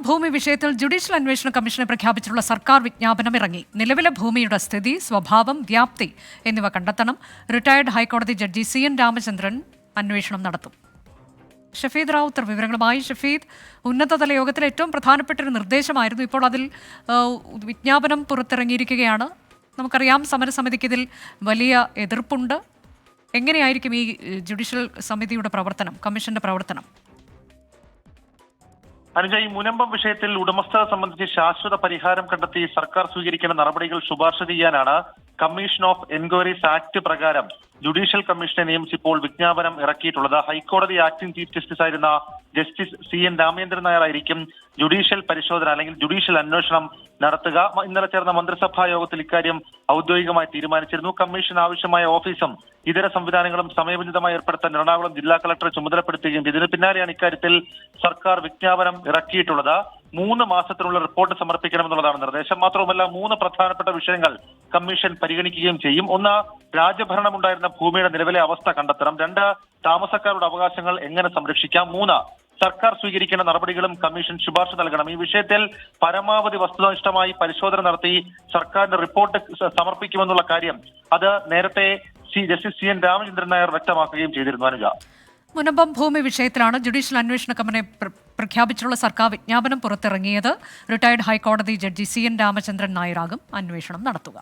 ഭൂമി വിഷയത്തിൽ ജുഡീഷ്യൽ അന്വേഷണ കമ്മീഷനെ പ്രഖ്യാപിച്ചിട്ടുള്ള സർക്കാർ വിജ്ഞാപനം ഇറങ്ങി. നിലവിലെ ഭൂമിയുടെ സ്ഥിതി, സ്വഭാവം, വ്യാപ്തി എന്നിവ കണ്ടെത്തണം. റിട്ടയർഡ് ഹൈക്കോടതി ജഡ്ജി CN രാമചന്ദ്രൻ അന്വേഷണം നടത്തും. ഷഫീദ് റാവുത്തർ വിവരങ്ങളുമായി. ഷഫീദ്, ഉന്നതതല യോഗത്തിലെ ഏറ്റവും പ്രധാനപ്പെട്ട ഒരു നിർദ്ദേശമായിരുന്നു. ഇപ്പോൾ അതിൽ വിജ്ഞാപനം പുറത്തിറങ്ങിയിരിക്കുകയാണ്. നമുക്കറിയാം, സമരസമിതിക്ക് ഇതിൽ വലിയ എതിർപ്പുണ്ട്. എങ്ങനെയായിരിക്കും ഈ ജുഡീഷ്യൽ സമിതിയുടെ പ്രവർത്തനം, കമ്മീഷന്റെ പ്രവർത്തനം? അനുജ, ഈ മുനമ്പം വിഷയത്തിൽ ഉടമസ്ഥത സംബന്ധിച്ച് ശാശ്വത പരിഹാരം കണ്ടെത്തി സർക്കാർ സ്വീകരിക്കേണ്ട നടപടികൾ ശുപാർശ ചെയ്യാനാണ് കമ്മീഷൻ ഓഫ് എൻക്വയറീസ് ആക്ട് പ്രകാരം ജുഡീഷ്യൽ കമ്മീഷനെ നിയമിച്ച് ഇപ്പോൾ വിജ്ഞാപനം ഇറക്കിയിട്ടുള്ളത്. ഹൈക്കോടതി ആക്ടിംഗ് ചീഫ് ജസ്റ്റിസ് ആയിരുന്ന ജസ്റ്റിസ് CN രാമചന്ദ്രൻ നായർ ആയിരിക്കും ജുഡീഷ്യൽ പരിശോധന അല്ലെങ്കിൽ ജുഡീഷ്യൽ അന്വേഷണം നടത്തുക. ഇന്നലെ ചേർന്ന മന്ത്രിസഭാ യോഗത്തിൽ ഇക്കാര്യം ഔദ്യോഗികമായി തീരുമാനിച്ചിരുന്നു. കമ്മീഷൻ ആവശ്യമായ ഓഫീസും ഇതര സംവിധാനങ്ങളും സമയബന്ധിതമായി ഏർപ്പെടുത്താൻ എറണാകുളം ജില്ലാ കളക്ടറെ ചുമതലപ്പെടുത്തുകയും ഇതിന് പിന്നാലെയാണ് ഇക്കാര്യത്തിൽ സർക്കാർ വിജ്ഞാപനം ഇറക്കിയിട്ടുള്ളത്. 3 മാസത്തിനുള്ള റിപ്പോർട്ട് സമർപ്പിക്കണമെന്നുള്ളതാണ് നിർദ്ദേശം. മാത്രവുമല്ല, 3 പ്രധാനപ്പെട്ട വിഷയങ്ങൾ കമ്മീഷൻ പരിഗണിക്കുകയും ചെയ്യും. 1, രാജഭരണമുണ്ടായിരുന്ന ഭൂമിയുടെ നിലവിലെ അവസ്ഥ കണ്ടെത്തണം. 2, താമസക്കാരുടെ അവകാശങ്ങൾ എങ്ങനെ സംരക്ഷിക്കാം. 3, സർക്കാർ സ്വീകരിക്കേണ്ട നടപടികളും കമ്മീഷൻ ശുപാർശ നൽകണം. ഈ വിഷയത്തിൽ പരമാവധി വസ്തുനിഷ്ഠമായി പരിശോധന നടത്തി സർക്കാരിന്റെ റിപ്പോർട്ട് സമർപ്പിക്കുമെന്നുള്ള കാര്യം അത് നേരത്തെ ജസ്റ്റിസ് CN രാമചന്ദ്രൻ നായർ വ്യക്തമാക്കുകയും ചെയ്തിരുന്നു. അനുജ, മുനമ്പം ഭൂമി വിഷയത്തിലാണ് ജുഡീഷ്യൽ അന്വേഷണ കമ്മീഷനെ പ്രഖ്യാപിച്ചുള്ള സർക്കാർ വിജ്ഞാപനം പുറത്തിറങ്ങിയത്. റിട്ടയർഡ് ഹൈക്കോടതി ജഡ്ജി CN രാമചന്ദ്രൻ നായരാകും അന്വേഷണം നടത്തുക.